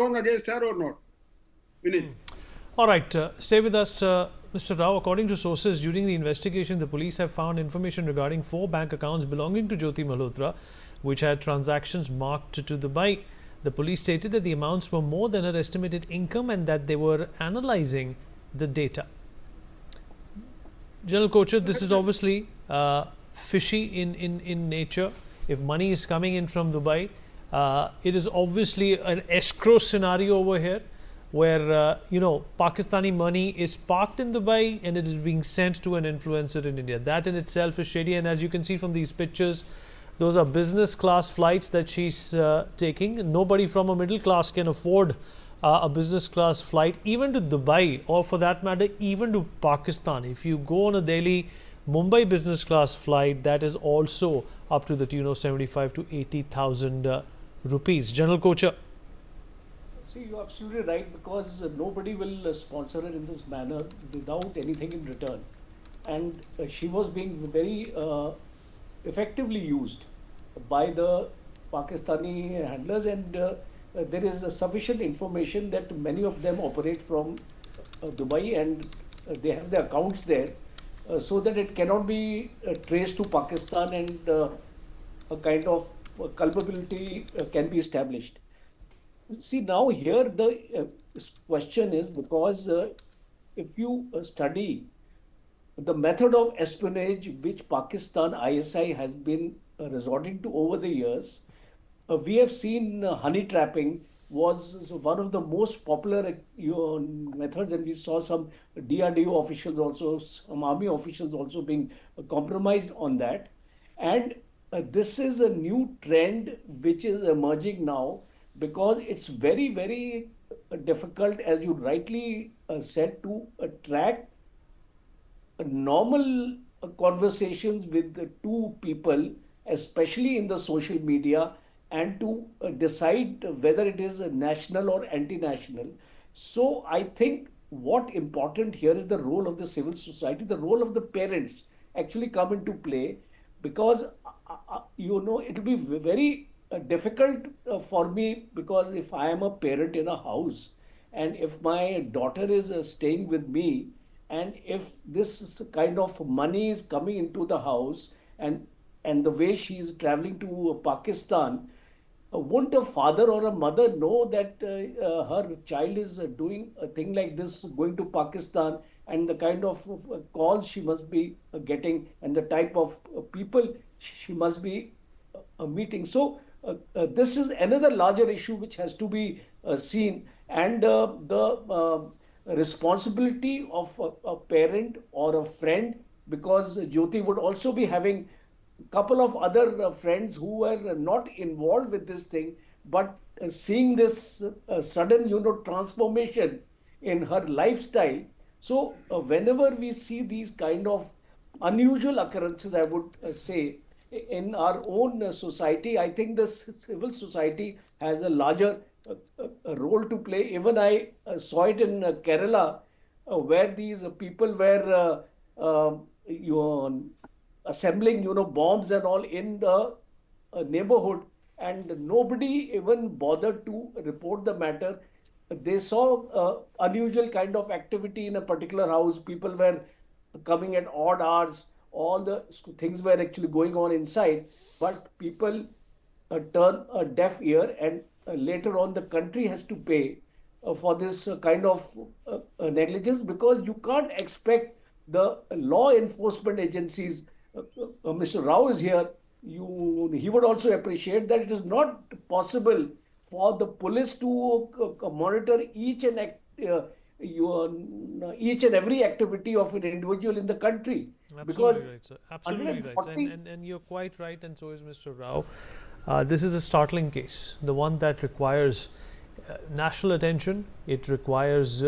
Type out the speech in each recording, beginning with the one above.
against her or not. Vinay. All right, stay with us, Mr. Rao. According to sources, during the investigation, the police have found information regarding 4 bank accounts belonging to Jyoti Malhotra, which had transactions marked to Dubai. The police stated that the amounts were more than her estimated income and that they were analyzing the data. General Kocher, this is obviously fishy in nature. If money is coming in from Dubai, it is obviously an escrow scenario over here, where Pakistani money is parked in Dubai and it is being sent to an influencer in India. That in itself is shady, and as you can see from these pictures, those are business class flights that she's taking. Nobody from a middle class can afford a business class flight, even to Dubai, or for that matter, even to Pakistan. If you go on a daily Mumbai business class flight, that is also up to the tune of 75 to 80,000 rupees. General Kocher. See, you're absolutely right, because nobody will sponsor her in this manner without anything in return. And she was being very effectively used by the Pakistani handlers, and there is sufficient information that many of them operate from Dubai, and they have their accounts there, so that it cannot be traced to Pakistan, and a kind of culpability can be established. See, now here the question is, because if you study the method of espionage which Pakistan ISI has been resorting to over the years, we have seen honey trapping was one of the most popular methods, and we saw some DRDO officials also, some army officials also being compromised on that. And this is a new trend which is emerging now, because it's very, very difficult, as you rightly said, to track normal conversations with the two people, especially in the social media, and to decide whether it is national or anti-national. So I think what important here is the role of the civil society, the role of the parents actually come into play, because it will be very difficult for me, because if I am a parent in a house and if my daughter is staying with me, and if this kind of money is coming into the house, and the way she is traveling to Pakistan, won't a father or a mother know that her child is doing a thing like this, going to Pakistan, and the kind of calls she must be getting, and the type of people she must be meeting? So this is another larger issue which has to be seen, and the responsibility of a parent or a friend, because Jyoti would also be having a couple of other friends who were not involved with this thing, but seeing this sudden, transformation in her lifestyle. So whenever we see these kind of unusual occurrences, I would say, in our own society, I think the civil society has a larger role to play. Even I saw it in Kerala, where these people were assembling, bombs and all in the neighborhood, and nobody even bothered to report the matter. They saw unusual kind of activity in a particular house. People were coming at odd hours. All the things were actually going on inside, but people turn a deaf ear, and later on the country has to pay for this kind of negligence, because you can't expect the law enforcement agencies. Mr. Rao is here. He would also appreciate that it is not possible for the police to monitor each and every activity of an individual in the country. Absolutely right, sir. Absolutely right. And you're quite right, and so is Mr. Rao. This is a startling case, the one that requires national attention. It requires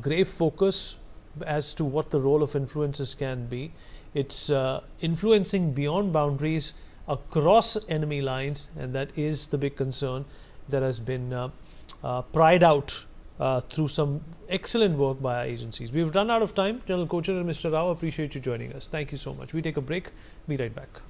grave focus as to what the role of influencers can be. It's influencing beyond boundaries, across enemy lines, and that is the big concern that has been pried out through some excellent work by our agencies. We've run out of time. General Kocher and Mr. Rao, appreciate you joining us. Thank you so much. We take a break. Be right back.